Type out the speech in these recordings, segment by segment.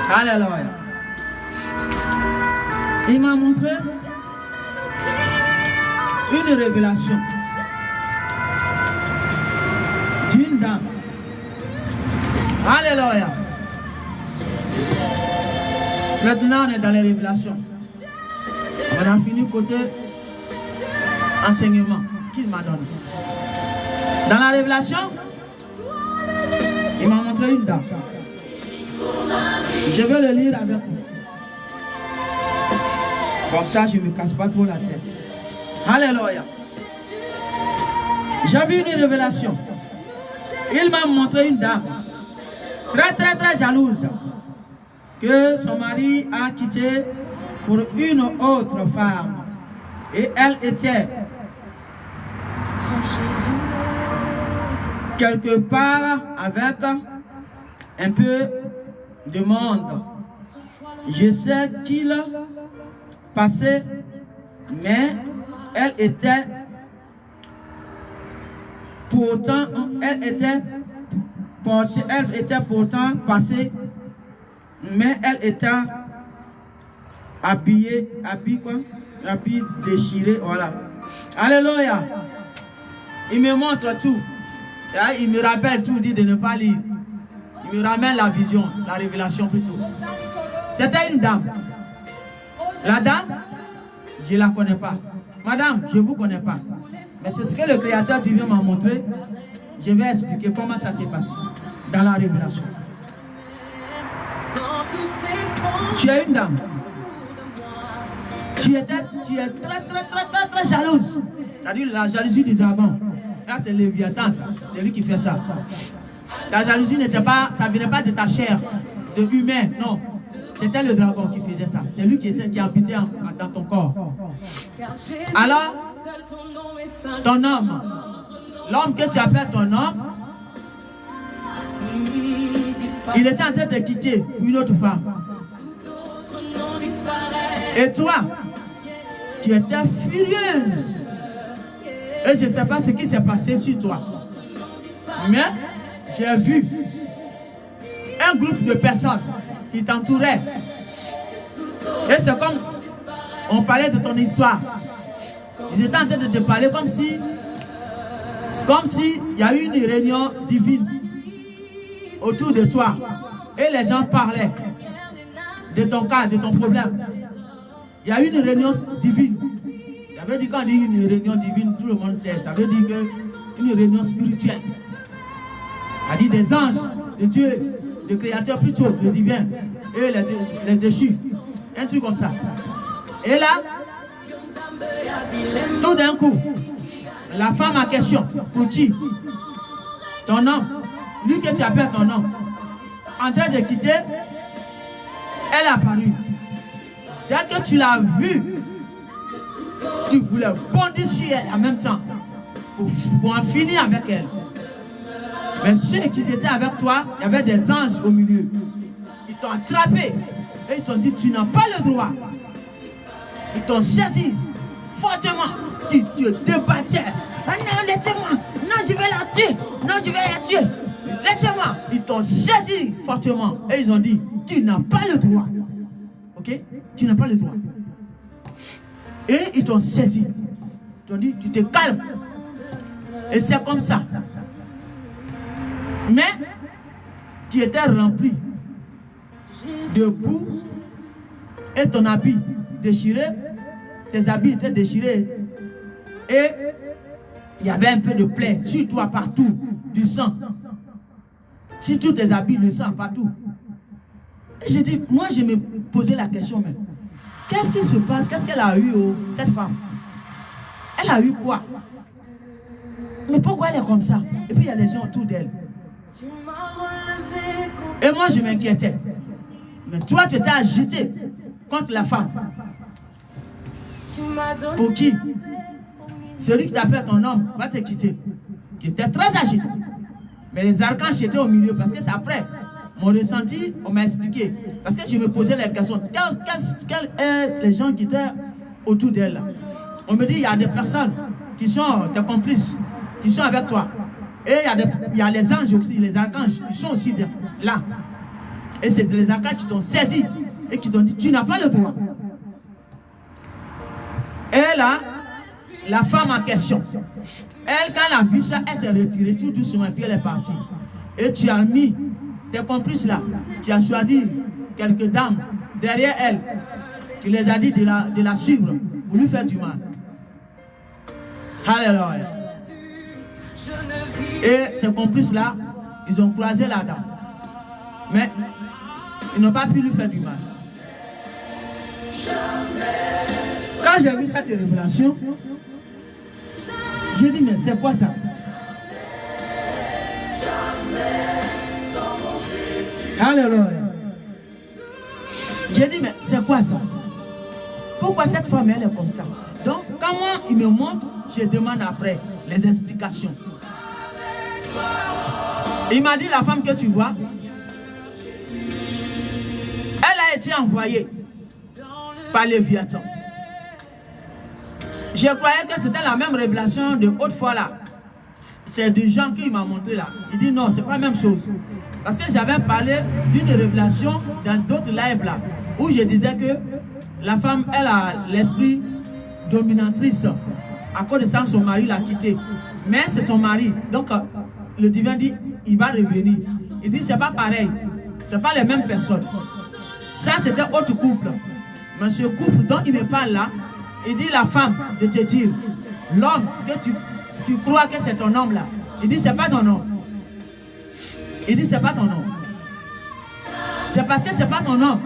Alléluia. Il m'a montré une révélation d'une dame. Alléluia. Maintenant, on est dans les révélations. On a fini côté enseignement qu'il m'a donné. Dans la révélation, il m'a montré une dame. Je vais le lire avec vous. Comme ça, je ne me casse pas trop la tête. Alléluia. J'ai vu une révélation. Il m'a montré une dame très jalouse que son mari a quitté pour une autre femme. Et elle était quelque part avec un peu de monde. Je sais qu'il passait, mais elle était pourtant passée, mais elle était habillée déchirée, voilà. Alléluia. Il me montre tout. Il me rappelle tout, dit de ne pas lire. Il me ramène la vision, la révélation plutôt. C'était une dame. La dame, je ne la connais pas. Madame, je ne vous connais pas. Mais c'est ce que le Créateur divin m'a montré. Je vais expliquer comment ça s'est passé dans la révélation. Tu es une dame. Tu es très jalouse. C'est-à-dire la jalousie du dragon. Là, c'est Léviathan, ça. C'est lui qui fait ça. La jalousie n'était pas, ça ne venait pas de ta chair, de humain, non. C'était le dragon qui faisait ça. C'est lui qui habitait dans ton corps. Alors, ton homme, l'homme que tu appelles ton homme, il était en train de quitter une autre femme. Et toi, tu étais furieuse. Et je ne sais pas ce qui s'est passé sur toi. Mais j'ai vu un groupe de personnes qui t'entouraient. Et c'est comme on parlait de ton histoire. Ils étaient en train de te parler comme si il y a eu une réunion divine autour de toi. Et les gens parlaient de ton cas, de ton problème. Il y a eu une réunion divine. Ça veut dire quand on dit une réunion divine, tout le monde sait. Ça veut dire une réunion spirituelle. Ça dit des anges, de Dieu, le créateur plutôt, le divin, et les déchus. Un truc comme ça. Et là, tout d'un coup, la femme en question, Kouchi, ton homme, lui que tu appelles ton homme, en train de quitter, elle est apparue. Dès que tu l'as vue, tu voulais bondir sur elle en même temps pour en finir avec elle. Mais ceux qui étaient avec toi, il y avait des anges au milieu. Ils t'ont attrapé et ils t'ont dit tu n'as pas le droit. Ils t'ont saisi fortement. Tu te débattais. Ah non, laissez-moi. Non, je vais la tuer. Non, je vais la tuer. Laissez-moi. Ils t'ont saisi fortement et ils ont dit tu n'as pas le droit. Ok? Tu n'as pas le droit. Et ils t'ont saisi. Ils t'ont dit tu te calmes. Et c'est comme ça. Mais tu étais rempli de boue et ton habit déchiré, tes habits étaient déchirés et il y avait un peu de plaie sur toi partout, du sang. Sur tous tes habits, le sang partout. Et j'ai dit, moi je me posais la question, mais qu'est-ce qui se passe? Qu'est-ce qu'elle a eu, cette femme? Elle a eu quoi? Mais pourquoi elle est comme ça? Et puis il y a les gens autour d'elle. Et moi je m'inquiétais. Mais toi tu étais agité contre la femme. Pour qui? Celui qui t'appelle ton homme va te quitter. Tu étais très agité. Mais les archanges étaient au milieu parce que c'est après mon ressenti, on m'a expliqué. Parce que je me posais la question, quels sont les gens qui étaient autour d'elle? On me dit, il y a des personnes qui sont des complices, qui sont avec toi. Et il y a les anges aussi, les archanges, ils sont aussi là. Et c'est les arcades qui t'ont saisi et qui t'ont dit, tu n'as pas le droit. Et là, la femme en question, elle, quand elle a vu ça, elle s'est retirée tout doucement et puis elle est partie. Et tu as mis tes complices là, tu as choisi quelques dames derrière elle, tu les as dit de la suivre pour lui faire du mal. Alléluia. Et tes complices là, ils ont croisé la dame. Mais ils n'ont pas pu lui faire du mal. Quand j'ai vu cette révélation, j'ai dit, mais c'est quoi ça? Alléluia. J'ai dit, mais c'est quoi ça? Pourquoi cette femme, elle est comme ça? Donc, quand moi, il me montre, je demande après les explications. Il m'a dit, la femme que tu vois, elle a été envoyée par Léviathan. Je croyais que c'était la même révélation de autrefois là. C'est du Jean qui m'a montré là. Il dit non, c'est pas la même chose. Parce que j'avais parlé d'une révélation dans d'autres lives là, où je disais que la femme, elle a l'esprit dominatrice. À cause de ça, son mari l'a quitté. Mais c'est son mari. Donc, le divin dit, il va revenir. Il dit, c'est pas pareil. C'est pas les mêmes personnes. Ça, c'était autre couple. Mais ce couple dont il me parle là, il dit la femme de te dire, l'homme que tu crois que c'est ton homme là. Il dit, c'est pas ton homme. Il dit, c'est pas ton homme. C'est parce que c'est pas ton homme.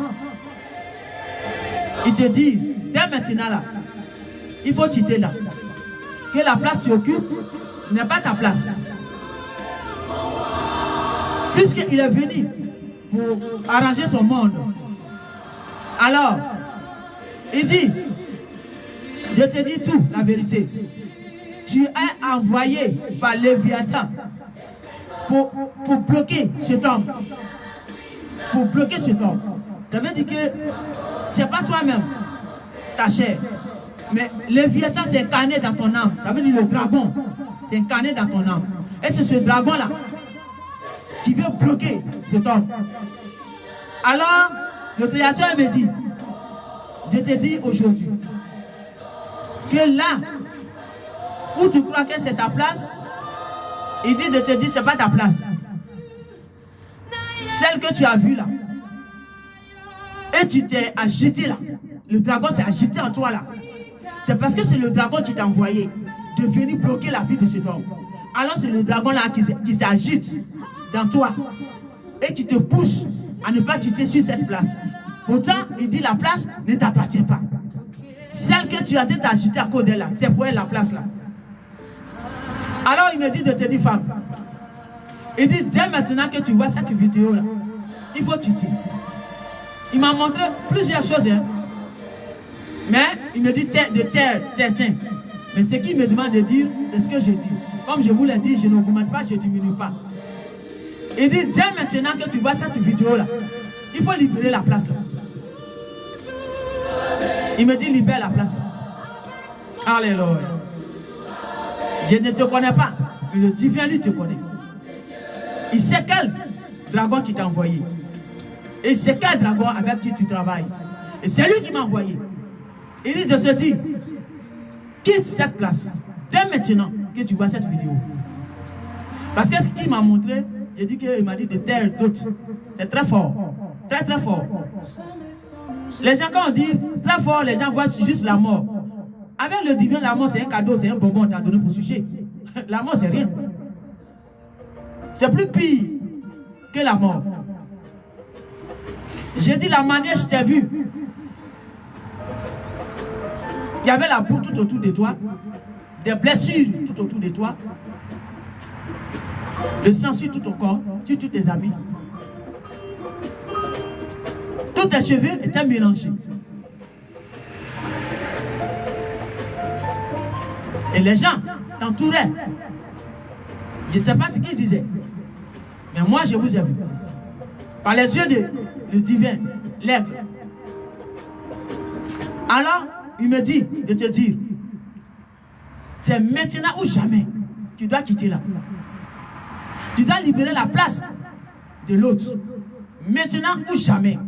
Il te dit, dès maintenant là, il faut quitter là. Que la place que tu occupes n'est pas ta place. Puisqu'il est venu pour arranger son monde. Alors, il dit, je te dis tout, la vérité. Tu es envoyé par Léviathan pour bloquer cet homme. Pour bloquer cet homme. Ça veut dire que ce n'est pas toi-même, ta chair. Mais Léviathan s'est incarné dans ton âme. Ça veut dire le dragon s'est incarné dans ton âme. Et c'est ce dragon-là qui veut bloquer cet homme. Alors, le Créateur me dit, je te dis aujourd'hui, que là, où tu crois que c'est ta place, il dit de te dire, ce n'est pas ta place. Celle que tu as vue là, et tu t'es agité là, le dragon s'est agité en toi là. C'est parce que c'est le dragon qui t'a envoyé de venir bloquer la vie de cet homme. Alors c'est le dragon là qui s'agite dans toi et qui te pousse à ne pas quitter sur cette place. Pourtant, il dit la place ne t'appartient pas. Celle que tu as été agitée à cause d'elle là, c'est pour elle la place là. Alors il me dit de te dire femme. Il dit dès maintenant que tu vois cette vidéo là, il faut quitter. Il m'a montré plusieurs choses. Hein. Mais il me dit de taire certains. Mais ce qu'il me demande de dire, c'est ce que je dis. Comme je vous l'ai dit, je n'augmente pas, je ne diminue pas. Il dit dès maintenant que tu vois cette vidéo là, il faut libérer la place là. Il me dit libère la place là. Alléluia. Je ne te connais pas, mais le divin lui te connaît. Il sait quel dragon qui t'a envoyé. Et il sait quel dragon avec qui tu travailles. Et c'est lui qui m'a envoyé. Il dit, je te dis, quitte cette place. Dès maintenant que tu vois cette vidéo. Parce que ce qu'il m'a montré, il m'a dit de taire d'autres. C'est très fort. Très très fort. Les gens, quand on dit très fort, les gens voient juste la mort. Avec le divin, la mort c'est un cadeau, c'est un bonbon qu'on t'a donné pour sucer. La mort c'est rien. C'est plus pire que la mort. J'ai dit la manière je t'ai vu. Il y avait la boue tout autour de toi, des blessures tout autour de toi, le sang sur tout ton corps, sur tous tes habits. Tous tes cheveux étaient mélangés. Et les gens t'entouraient. Je ne sais pas ce qu'ils disaient. Mais moi, je vous ai vu. Par les yeux du divin, l'aigle. Alors, il me dit de te dire, c'est maintenant ou jamais. Tu dois quitter là. Tu dois libérer la place de l'autre. maintenant ou jamais.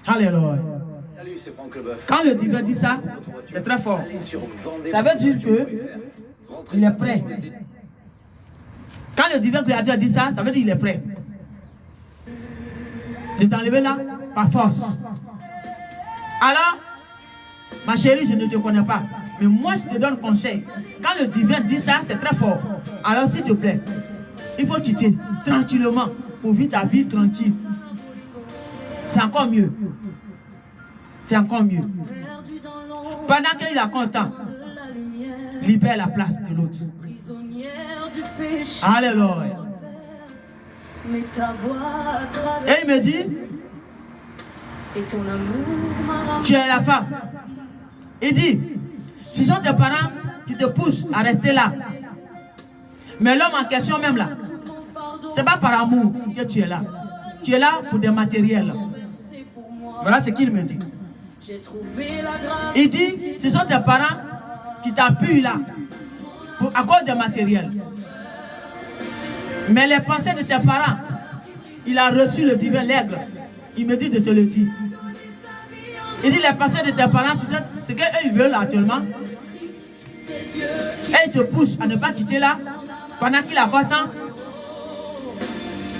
Alléluia. Quand le divin dit ça, c'est très fort. Ça veut dire que il est prêt. Quand le divin créateur dit ça, ça veut dire qu'il est prêt. De t'enlever là, par force. Alors, ma chérie, je ne te connais pas. Mais moi, je te donne conseil. Quand le divin dit ça, c'est très fort. Alors, s'il te plaît, il faut quitter tranquillement pour vivre ta vie tranquille. C'est encore mieux. C'est encore mieux. Pendant qu'il est content, libère la place de l'autre. Alléluia. Et il me dit, tu es la femme. Il dit, ce sont tes parents qui te poussent à rester là. Mais l'homme en question même là, c'est pas par amour que tu es là. Tu es là pour des matériels. Voilà ce qu'il me dit. Il dit, ce sont tes parents qui t'appuient là à cause des matériels. Mais les pensées de tes parents, il a reçu le divin l'aigle. Il me dit de te le dire. Il dit les pensées de tes parents, tu sais ce qu'eux ils veulent actuellement. Et ils te poussent à ne pas quitter là. Pendant qu'il a pas temps,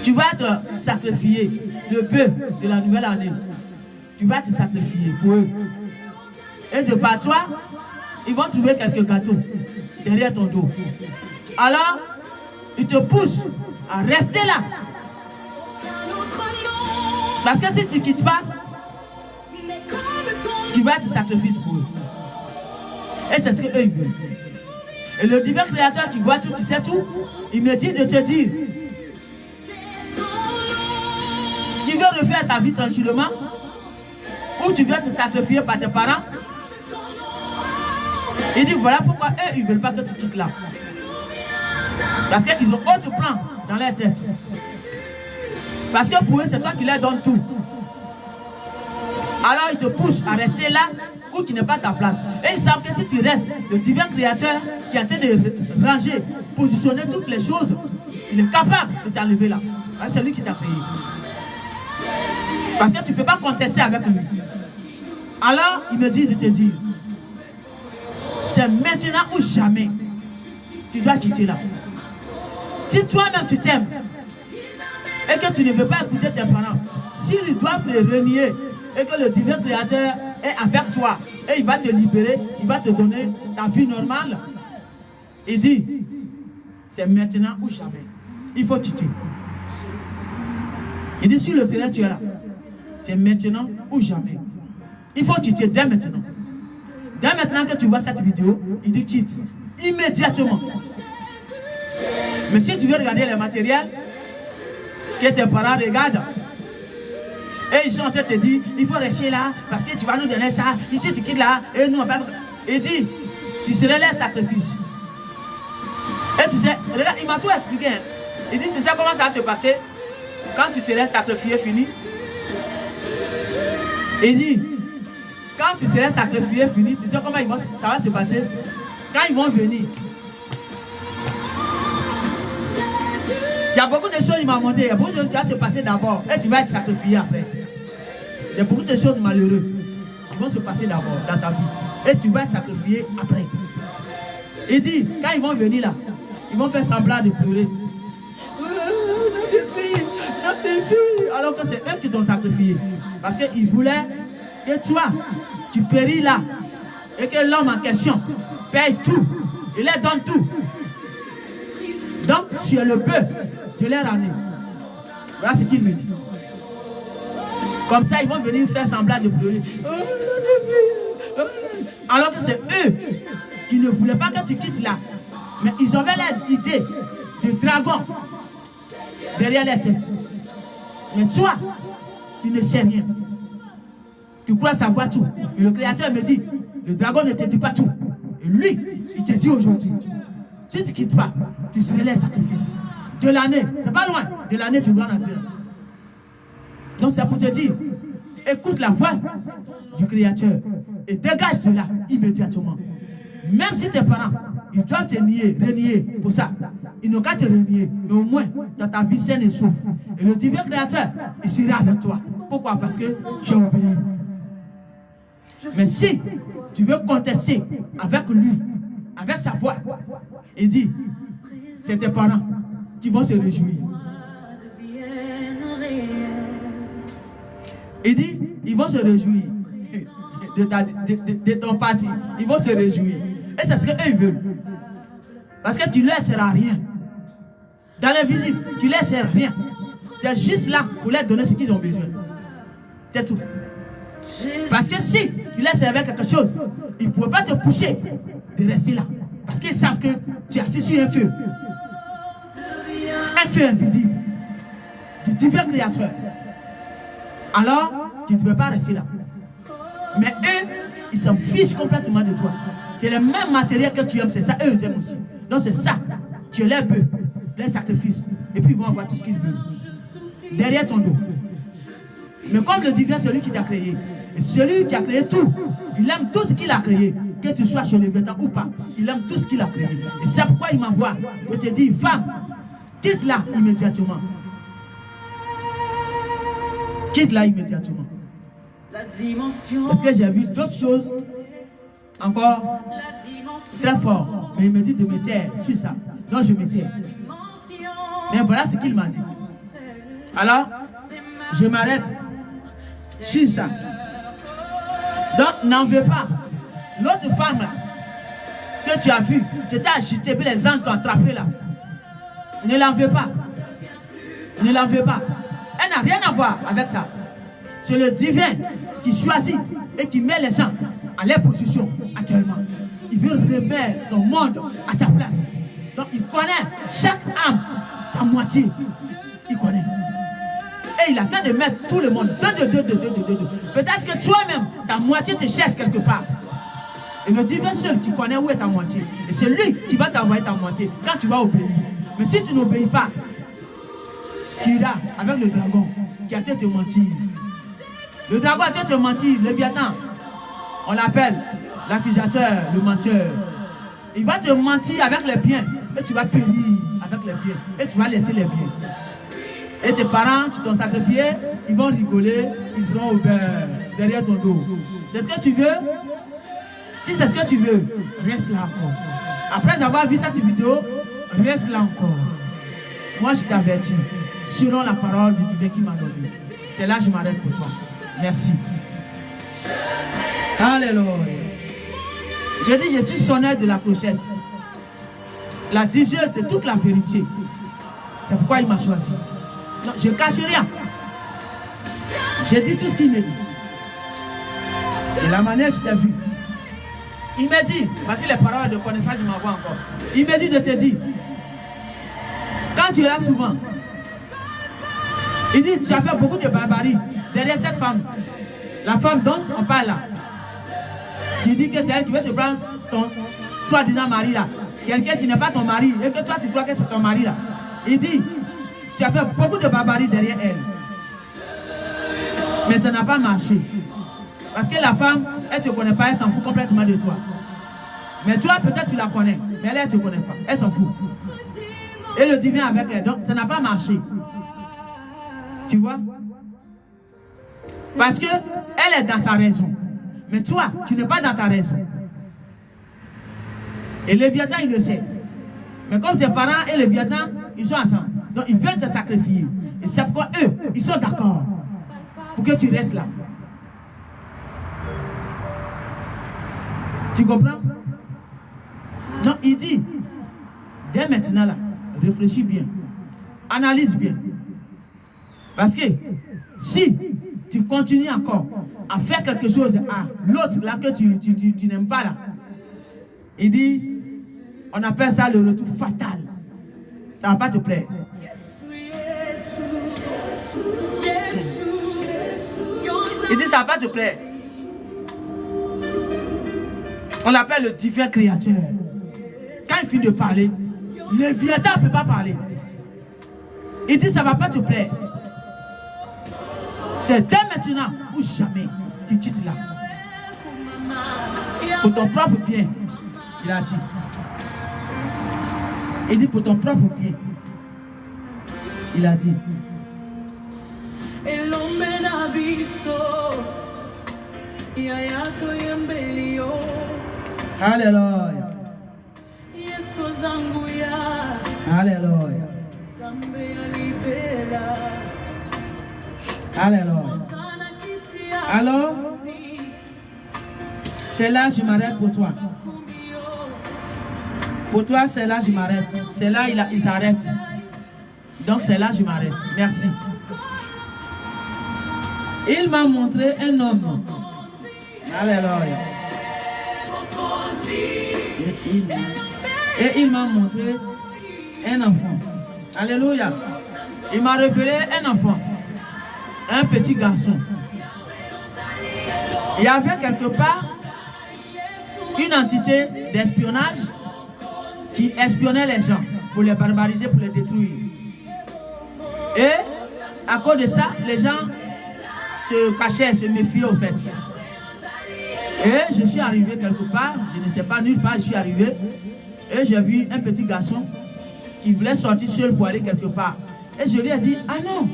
tu vas te sacrifier le bœuf de la nouvelle année. Tu vas te sacrifier pour eux. Et de par toi, ils vont trouver quelques gâteaux derrière ton dos. Alors, ils te poussent à rester là. Parce que si tu ne quittes pas, tu vas te sacrifier pour eux. Et c'est ce qu'eux ils veulent. Et le divin créateur qui voit tout, qui sait tout, il me dit de te dire, tu veux refaire ta vie tranquillement, ou tu veux te sacrifier par tes parents. Il dit voilà pourquoi eux ils ne veulent pas que tu quittes là. Parce qu'ils ont autre plan dans leur tête. Parce que pour eux c'est toi qui leur donne tout. Alors ils te poussent à rester là où tu n'es pas ta place. Et ils savent que si tu restes, le divin créateur qui est en train de ranger, positionner toutes les choses, il est capable de t'enlever là. C'est lui qui t'a créé. Parce que tu ne peux pas contester avec lui. Alors il me dit de te dire, c'est maintenant ou jamais. Tu dois quitter là. Si toi-même tu t'aimes et que tu ne veux pas écouter tes parents, s'ils doivent te renier et que le divin créateur est avec toi et il va te libérer, il va te donner ta vie normale, il dit, c'est maintenant ou jamais. Il faut quitter. Il dit, sur le terrain tu es là. C'est maintenant ou jamais. Il faut quitter dès maintenant. Dès maintenant que tu vois cette vidéo, il dit quitte. Immédiatement. Mais si tu veux regarder les matériels que tes parents regardent, et ils sont en train de te dire, il faut rester là, parce que tu vas nous donner ça, il dit tu quittes là, et nous on va... Il dit, tu serais les sacrifices. Et tu sais, regarde, il m'a tout expliqué. Il dit, tu sais comment ça va se passer quand tu serais sacrifié, fini. Il dit, quand tu serais sacrifié, fini, tu sais comment ça va se passer quand ils vont venir. Il y a beaucoup de choses qui m'ont montré. Il y a beaucoup de choses qui vont se passer d'abord. Et tu vas être sacrifié après. Il y a beaucoup de choses malheureuses qui vont se passer d'abord dans ta vie. Et tu vas être sacrifié après. Il dit, quand ils vont venir là, ils vont faire semblant de pleurer. Notre fille. Alors que c'est eux qui t'ont sacrifié. Parce qu'ils voulaient que toi, tu péris là. Et que l'homme en question paye tout. Il leur donne tout. Donc, sur le bœuf de leur année. Voilà ce qu'il me dit. Comme ça, ils vont venir faire semblant de pleurer. Alors que c'est eux qui ne voulaient pas que tu quittes là. Mais ils avaient l'idée de dragon derrière leur tête. Mais toi, tu ne sais rien. Tu crois savoir tout. Et le Créateur me dit, le dragon ne te dit pas tout. Et lui, il te dit aujourd'hui, si tu ne quittes pas, tu serais les sacrifices. De l'année, c'est pas loin. De l'année, tu dois rentrer. Donc c'est pour te dire, écoute la voix du Créateur et dégage de là immédiatement. Même si tes parents, ils doivent te renier pour ça. Ils n'ont qu'à te renier, mais au moins dans ta vie saine et sauve. Et le divin Créateur il sera avec toi. Pourquoi? Parce que tu as obéi. Mais si tu veux contester avec lui, avec sa voix, il dit, c'est tes parents qui vont se réjouir. Il dit, ils vont se réjouir de ton parti. Ils vont se réjouir. Et c'est ce qu'eux ils veulent. Parce que tu ne leur seras rien. Dans l'invisible, tu ne leur sers rien. Tu es juste là pour leur donner ce qu'ils ont besoin. C'est tout. Parce que si tu leur servais quelque chose, ils ne pourraient pas te pousser de rester là. Parce qu'ils savent que tu es assis sur un feu. Un feu invisible. Du divin créateur. Alors, tu ne devais pas rester là. Mais eux, ils s'en fichent complètement de toi. C'est le même matériel que tu aimes, c'est ça, eux ils aiment aussi. Donc c'est ça, tu es leur bœuf, leur sacrifice. Et puis ils vont avoir tout ce qu'ils veulent. Derrière ton dos. Mais comme le divin, c'est lui qui t'a créé. Et celui qui a créé tout, il aime tout ce qu'il a créé. Que tu sois sur le vêtement ou pas, il aime tout ce qu'il a créé. Et c'est pourquoi il m'envoie pour te dire, femme, quitte là immédiatement. Quitte là immédiatement. Parce que j'ai vu d'autres choses encore très fort. Mais il me dit de me taire sur ça. Donc je me tais. Mais voilà ce qu'il m'a dit. Alors, je m'arrête sur ça. Donc, n'en veux pas. L'autre femme là, que tu as vue, tu t'es agité, puis les anges t'ont attrapé là. Ne l'en veux pas. Ne l'en veux pas. Elle n'a rien à voir avec ça. C'est le divin qui choisit et qui met les gens à leur position actuellement. Il veut remettre son monde à sa place. Donc il connaît chaque âme, sa moitié. Il connaît. Et il attend de mettre tout le monde. Peut-être que toi-même, ta moitié te cherche quelque part. Et le divin seul qui connaît où est ta moitié. Et c'est lui qui va t'envoyer ta moitié quand tu vas obéir. Mais si tu n'obéis pas, tu iras avec le dragon qui a été te mentir. Le dragon a été te mentir, le Léviathan. On l'appelle l'accusateur, le menteur. Il va te mentir avec les biens. Et tu vas périr avec les biens. Et tu vas laisser les biens. Et tes parents qui t'ont sacrifié, ils vont rigoler, ils seront au beurre derrière ton dos. C'est ce que tu veux? Si c'est ce que tu veux, reste là encore. Après avoir vu cette vidéo, reste là encore. Moi, je t'avertis, selon la parole du divin qui m'a donné. C'est là que je m'arrête pour toi. Merci. Alléluia. Je dis, je suis sonneur de la clochette. La digeuse de toute la vérité. C'est pourquoi il m'a choisi. Non, je ne cache rien. J'ai dit tout ce qu'il me dit. Et la manière je t'ai vu. Il m'a dit, voici les paroles de connaissance, je m'envoie encore. Il m'a dit de te dire, quand tu es là souvent, il dit, tu as fait beaucoup de barbarie derrière cette femme. La femme dont on parle là. Tu dis que c'est elle qui veut te prendre ton soi-disant mari là. Quelqu'un qui n'est pas ton mari et que toi tu crois que c'est ton mari là. Il dit, tu as fait beaucoup de barbarie derrière elle. Mais ça n'a pas marché. Parce que la femme, elle ne te connaît pas, elle s'en fout complètement de toi. Mais toi, peut-être tu la connais, mais elle ne te connaît pas, elle s'en fout. Et le divin avec elle, donc ça n'a pas marché. Tu vois? Parce que elle est dans sa raison. Mais toi, tu n'es pas dans ta raison. Et Léviathan, il le sait. Mais comme tes parents et Léviathan, ils sont ensemble. Donc ils veulent te sacrifier. Et c'est pourquoi eux, ils sont d'accord. Pour que tu restes là. Tu comprends? Donc il dit, dès maintenant là, réfléchis bien. Analyse bien. Parce que si tu continues encore à faire quelque chose à l'autre là que tu n'aimes pas là, il dit, on appelle ça le retour fatal. Ça ne va pas te plaire. Il dit, ça ne va pas te plaire. On l'appelle le divin créateur. Quand il finit de parler, le Léviathan ne peut pas parler. Il dit, ça ne va pas te plaire. C'est dès maintenant ou jamais tu quittes là. Pour ton propre bien, il a dit. Il dit pour ton propre bien. Il a dit. Alléluia. Alléluia. Alléluia. Alors, c'est là je m'arrête pour toi. Pour toi, c'est là je m'arrête. C'est là il s'arrête. Donc c'est là je m'arrête. Merci. Il m'a montré un homme. Alléluia. Et il m'a montré un enfant. Alléluia. Il m'a révélé un enfant. Un petit garçon. Il y avait quelque part une entité d'espionnage qui espionnait les gens pour les barbariser, pour les détruire. Et à cause de ça, les gens se cachaient, se méfiaient au fait. Et je suis arrivé quelque part, je ne sais pas nulle part, je suis arrivé et j'ai vu un petit garçon qui voulait sortir seul pour aller quelque part. Et je lui ai dit, ah non,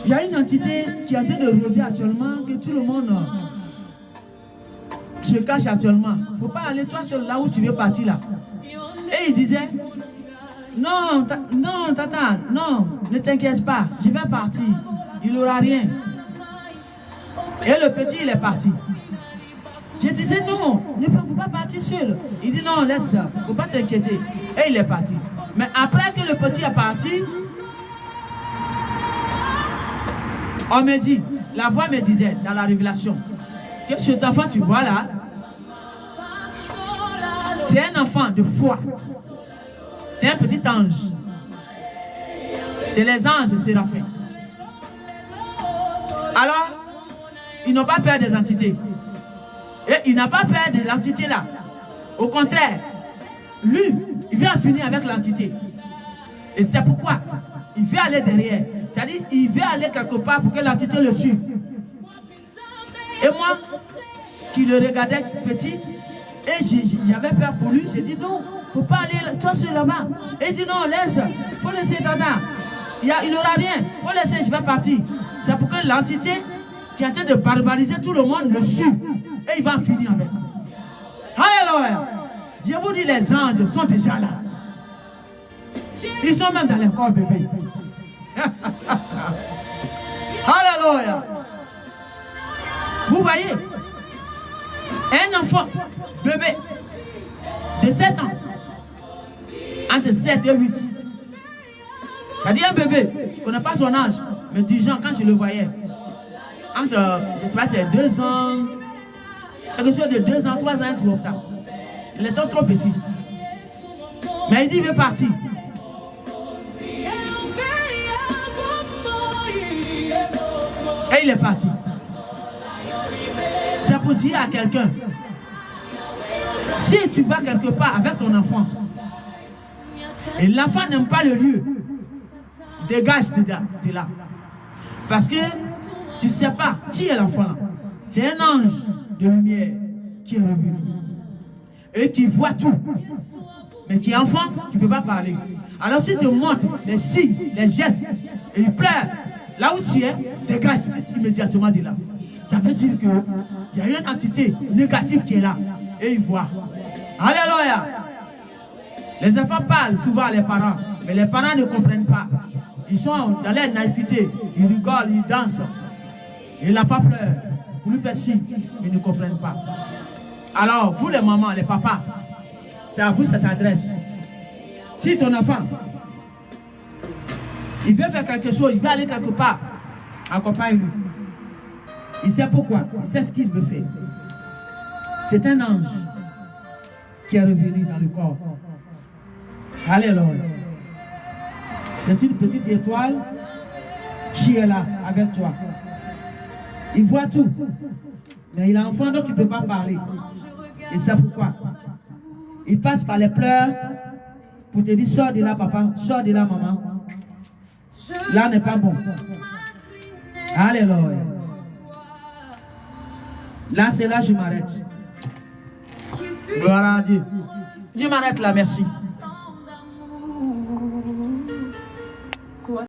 il y a une entité qui est en train de rôder actuellement, que tout le monde se cache actuellement. Il ne faut pas aller toi seul là où tu veux partir là. Et il disait, non, non, tata, non, ne t'inquiète pas, je vais partir, il n'aura rien. Et le petit, il est parti. Je disais, non, ne faut pas partir seul. Il dit, non, laisse ça, il ne faut pas t'inquiéter. Et il est parti. Mais après que le petit est parti, on me dit, la voix me disait dans la révélation, que cet enfant tu vois là, c'est un enfant de foi. C'est un petit ange. C'est les anges séraphins. Alors, ils n'ont pas peur des entités. Et il n'a pas peur de l'entité là. Au contraire, lui, il veut en finir avec l'entité. Et c'est pourquoi il veut aller derrière. C'est-à-dire, il veut aller quelque part pour que l'entité le suive. Et moi, qui le regardais petit, et j'avais peur pour lui, j'ai dit non, il ne faut pas aller toi seul là-bas. Et il dit non, laisse, il faut laisser Dada. Il n'aura rien, il faut laisser, je vais partir. C'est pour que l'entité qui est en train de barbariser tout le monde le suive. Et il va en finir avec. Alléluia. Je vous dis, les anges sont déjà là. Ils sont même dans les corps bébés. Alléluia. Vous voyez, un enfant, bébé, de 7 ans, entre 7 et 8. Ça dit un bébé, je ne connais pas son âge, mais 10 ans quand je le voyais. Entre, je ne sais pas, c'est 2 ans, quelque chose de 2 ans, 3 ans, tout comme ça. Il était trop petit. Mais il dit, il veut partir. Et il est parti. C'est pour dire à quelqu'un, si tu vas quelque part avec ton enfant, et l'enfant n'aime pas le lieu, dégage de là. Parce que tu ne sais pas qui est l'enfant là. C'est un ange de lumière qui est revenu. Et tu vois tout. Mais tu es enfant, tu ne peux pas parler. Alors si tu montres les signes, les gestes, et il pleure, là où tu es, dégage immédiatement de là. Ça veut dire qu'il y a une entité négative qui est là. Et il voit. Alléluia. Les enfants parlent souvent à les parents, mais les parents ne comprennent pas. Ils sont dans leur naïveté, ils rigolent, ils dansent. Et l'enfant pleure. Vous lui faites signe, mais ils ne comprennent pas. Alors, vous les mamans, les papas, c'est à vous que ça s'adresse. Si ton enfant, il veut faire quelque chose, il veut aller quelque part, accompagne-lui. Il sait pourquoi, il sait ce qu'il veut faire. C'est un ange qui est revenu dans le corps. Alléluia. C'est une petite étoile qui est là avec toi. Il voit tout. Mais il est enfant donc il ne peut pas parler. Et c'est pourquoi il passe par les pleurs pour te dire sors de là papa, sors de là maman. Là n'est pas bon. Alléluia. Là c'est là je m'arrête. Gloire à Dieu. Dieu m'arrête là, merci.